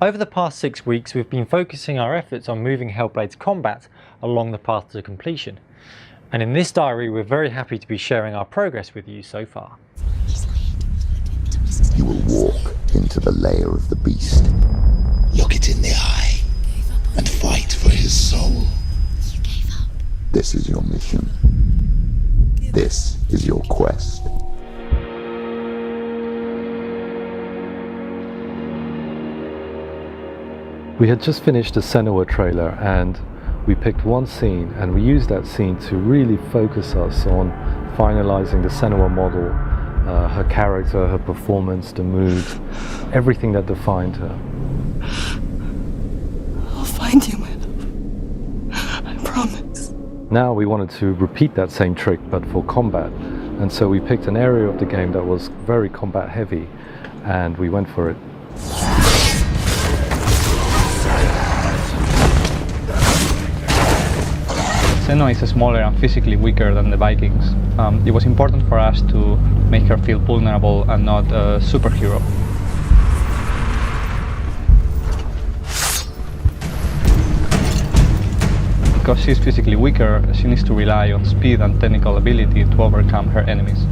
Over the past 6 weeks, we've been focusing our efforts on moving Hellblade's combat along the path to completion. And in this diary, we're very happy to be sharing our progress with you so far. You will walk into the lair of the beast. Look it in the eye and fight for his soul. This is your mission. This is your quest. We had just finished the Senua trailer and we picked one scene and we used that scene to really focus us on finalizing the Senua model, her character, her performance, the mood, everything that defined her. I'll find you, my love. I promise. Now we wanted to repeat that same trick but for combat, and so we picked an area of the game that was very combat heavy and we went for it. Senua is smaller and physically weaker than the Vikings. It was important for us to make her feel vulnerable and not a superhero. Because she's physically weaker, she needs to rely on speed and technical ability to overcome her enemies.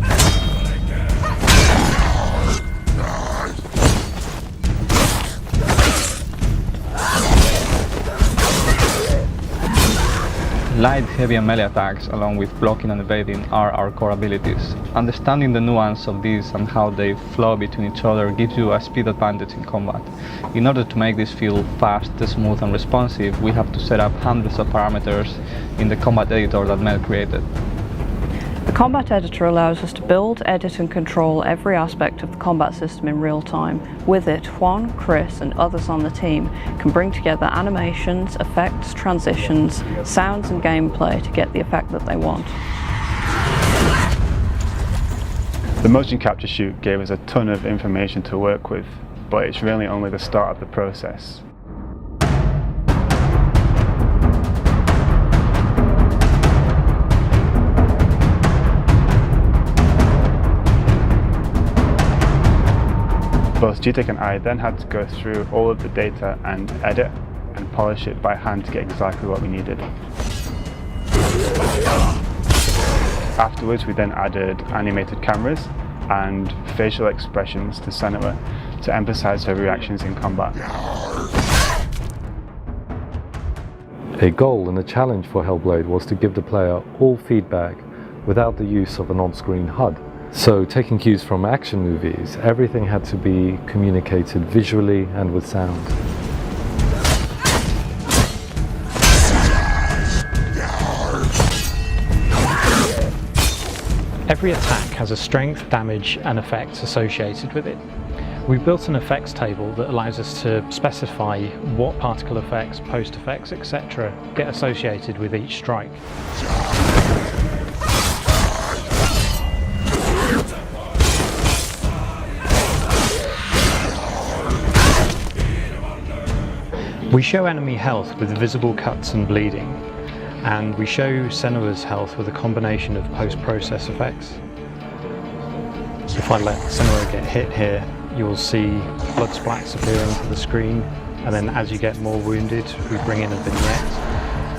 Light, heavy and melee attacks, along with blocking and evading, are our core abilities. Understanding the nuance of these and how they flow between each other gives you a speed advantage in combat. In order to make this feel fast, smooth and responsive, we have to set up hundreds of parameters in the combat editor that Mel created. The combat editor allows us to build, edit and control every aspect of the combat system in real time. With it, Juan, Chris and others on the team can bring together animations, effects, transitions, sounds and gameplay to get the effect that they want. The motion capture shoot gave us a ton of information to work with, but it's really only the start of the process. Both GTEC and I then had to go through all of the data and edit and polish it by hand to get exactly what we needed. Afterwards, we then added animated cameras and facial expressions to Senua to emphasize her reactions in combat. A goal and a challenge for Hellblade was to give the player all feedback without the use of an on-screen HUD. So, taking cues from action movies, everything had to be communicated visually and with sound. Every attack has a strength, damage and effects associated with it. We built an effects table that allows us to specify what particle effects, post effects, etc. get associated with each strike. We show enemy health with visible cuts and bleeding, and we show Senua's health with a combination of post-process effects. If I let Senua get hit here, you'll see blood splats appear onto the screen, and then as you get more wounded, we bring in a vignette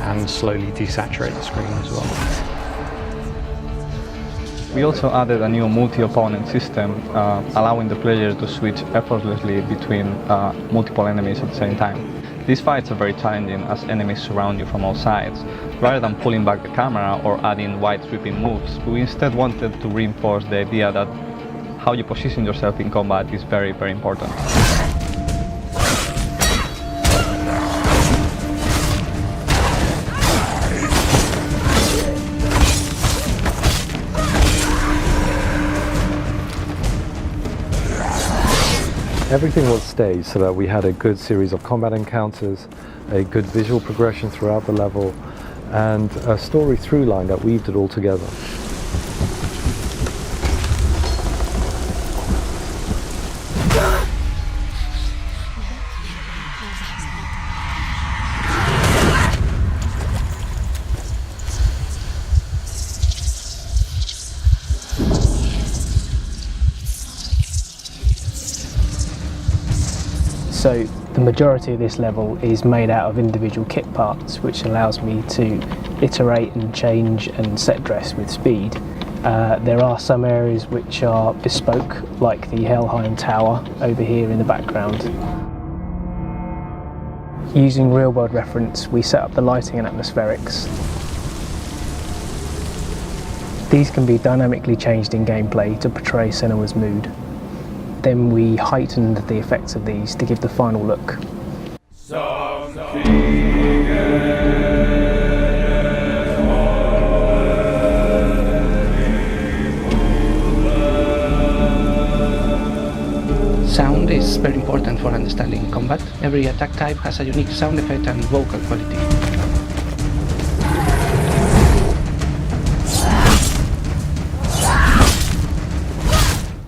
and slowly desaturate the screen as well. We also added a new multi-opponent system, allowing the player to switch effortlessly between multiple enemies at the same time. These fights are very challenging as enemies surround you from all sides. Rather than pulling back the camera or adding wide sweeping moves, we instead wanted to reinforce the idea that how you position yourself in combat is very, very important. Everything was staged so that we had a good series of combat encounters, a good visual progression throughout the level, and a story through line that weaved it all together. So the majority of this level is made out of individual kit parts, which allows me to iterate and change and set dress with speed. There are some areas which are bespoke, like the Helheim Tower over here in the background. Using real-world reference, we set up the lighting and atmospherics. These can be dynamically changed in gameplay to portray Senua's mood. Then we heightened the effects of these to give the final look. Sound is very important for understanding combat. Every attack type has a unique sound effect and vocal quality.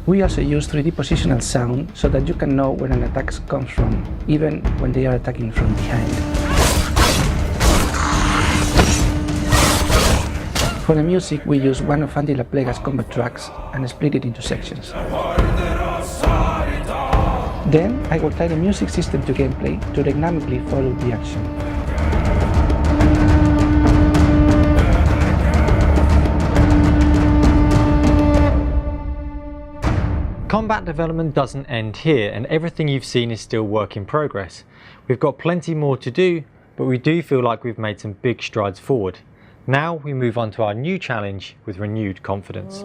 We also use 3D positional sound so that you can know where an attack comes from, even when they are attacking from behind. For the music, we use one of Andy LaPlega's combat tracks and split it into sections. Then I will tie the music system to gameplay to dynamically follow the action. Combat development doesn't end here, and everything you've seen is still work in progress. We've got plenty more to do, but we do feel like we've made some big strides forward. Now we move on to our new challenge with renewed confidence.